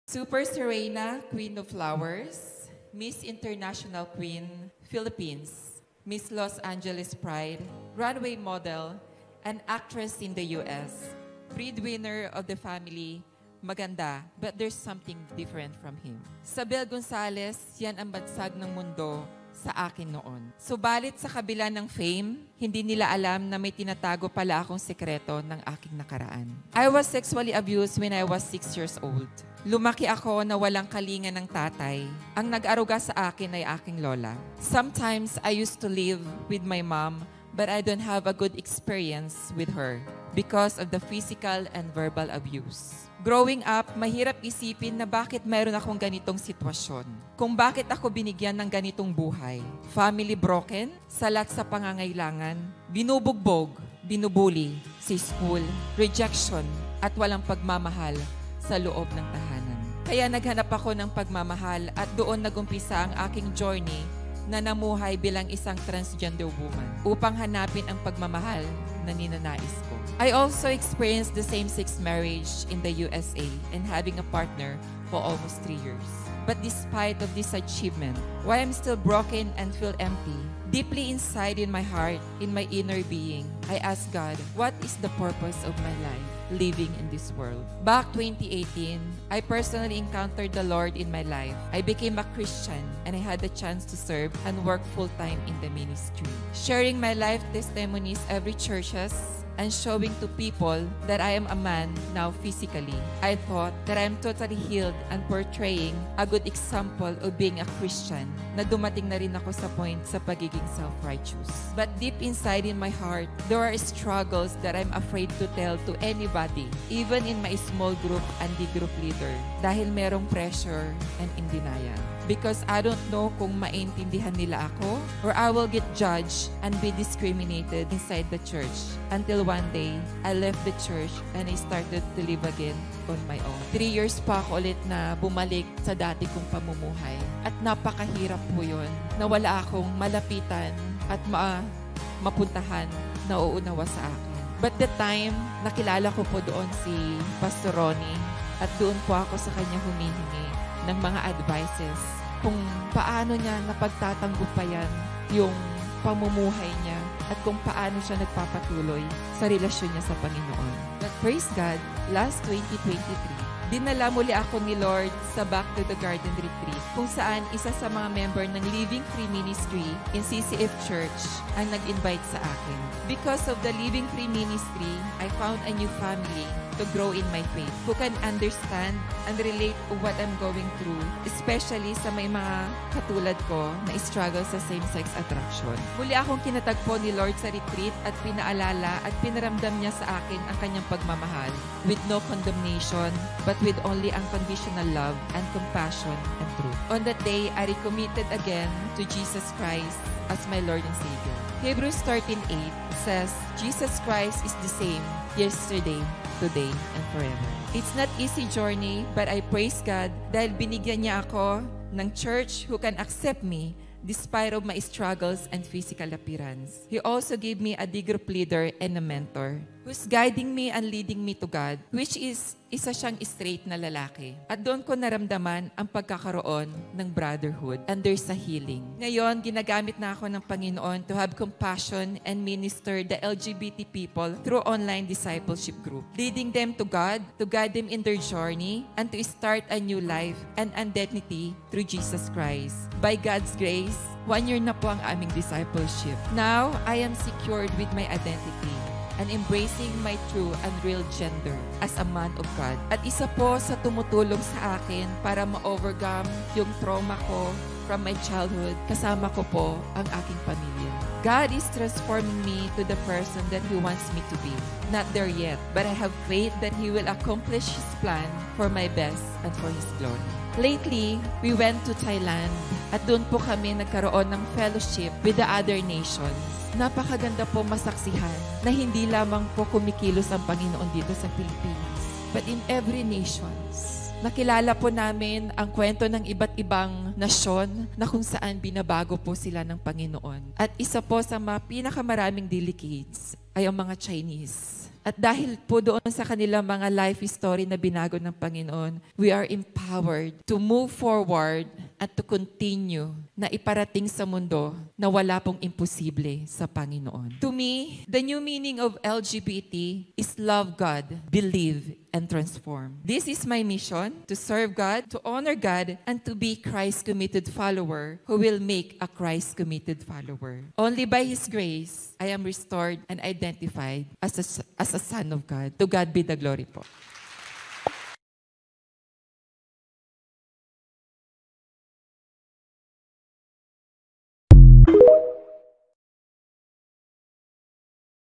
Super Serena, Queen of Flowers, Miss International Queen, Philippines, Miss Los Angeles Pride, runway model, an actress in the US, breadwinner of the family, maganda, but there's something different from him. Sabel Gonzalez, yan ang bansag ng mundo sa akin noon. Subalit sa kabila ng fame, hindi nila alam na may tinatago pala akong sekreto ng aking nakaraan. I was sexually abused when I was 6 years old. Lumaki ako na walang kalinga ng tatay. Ang nag-aruga sa akin ay aking lola. Sometimes I used to live with my mom, but I don't have a good experience with her because of the physical and verbal abuse. Growing up, mahirap isipin na bakit mayroon akong ganitong sitwasyon. Kung bakit ako binigyan ng ganitong buhay. Family broken, salat sa pangangailangan, binubugbog, binubuli, sa school, rejection, at walang pagmamahal sa loob ng tahanan. Kaya naghanap ako ng pagmamahal at doon nagumpisa ang aking journey na namuhay bilang isang transgender woman upang hanapin ang pagmamahal na ninanais ko. I also experienced the same-sex marriage in the USA and having a partner for almost 3 years. But despite of this achievement, why I'm still broken and feel empty, deeply inside in my heart, in my inner being, I ask God, what is the purpose of my life living in this world? Back 2018, I personally encountered the Lord in my life. I became a Christian and I had the chance to serve and work full-time in the ministry. Sharing my life testimonies every churches and showing to people that I am a man now physically. I thought that I am totally healed and portraying a good example of being a Christian na dumating na rin ako sa point sa pagiging self-righteous. But deep inside in my heart, there are struggles that I'm afraid to tell to anybody, even in my small group and the group leader, dahil merong pressure and in denial. Because I don't know kung maintindihan nila ako or I will get judged and be discriminated inside the church. Until one day, I left the church and I started to live again on my own. 3 years pa ako ulit na bumalik sa dati kong pamumuhay. At napakahirap po yun na wala akong malapitan at mapuntahan na uunawa sa akin. But the time, nakilala ko po doon si Pastor Ronnie at doon po ako sa kanya humihingi ng mga advices kung paano niya napagtatanggpayan yung pamumuhay niya at kung paano siya nagpapatuloy sa relasyon niya sa Panginoon. But praise God, last 2023, dinala muli ako ni Lord sa Back to the Garden Retreat kung saan isa sa mga member ng Living Free Ministry in CCF Church ang nag-invite sa akin. Because of the Living Free Ministry, I found a new family to grow in my faith who can understand and relate to what I'm going through, especially sa may mga katulad ko na struggle sa same-sex attraction. Muli akong kinatagpo ni Lord sa retreat at pinaalala at pinaramdam niya sa akin ang kanyang pagmamahal with no condemnation but with only unconditional love and compassion and truth. On that day, I recommitted again to Jesus Christ as my Lord and Savior. Hebrews 13:8 says, Jesus Christ is the same yesterday, today, and forever. It's not easy journey, but I praise God dahil binigyan niya ako ng church who can accept me despite of my struggles and physical appearance. He also gave me a D group leader and a mentor who's guiding me and leading me to God, which is isa siyang straight na lalaki. At doon ko naramdaman ang pagkakaroon ng brotherhood and there's a healing. Ngayon, ginagamit na ako ng Panginoon to have compassion and minister the LGBT people through online discipleship group, leading them to God, to guide them in their journey, and to start a new life and identity through Jesus Christ. By God's grace, 1 year na po ang aming discipleship. Now, I am secured with my identity and embracing my true and real gender as a man of God. At isa po sa tumutulong sa akin para ma-overcome yung trauma ko from my childhood, kasama ko po ang aking pamilya. God is transforming me to the person that He wants me to be. Not there yet, but I have faith that He will accomplish His plan for my best and for His glory. Lately, we went to Thailand at doon po kami nagkaroon ng fellowship with the other nations. Napakaganda po masaksihan na hindi lamang po kumikilos ang Panginoon dito sa Pilipinas, but in every nations. Nakilala po namin ang kwento ng iba't ibang nasyon na kung saan binabago po sila ng Panginoon. At isa po sa mga pinakamaraming delegates ay ang mga Chinese. At dahil po doon sa kanilang mga life story na binago ng Panginoon, we are empowered to move forward at to continue na iparating sa mundo na wala pong imposible sa Panginoon. To me, the new meaning of LGBT is love God, believe, and transform. This is my mission, to serve God, to honor God, and to be Christ-committed follower who will make a Christ-committed follower. Only by His grace, I am restored and identified as a son of God. To God be the glory po.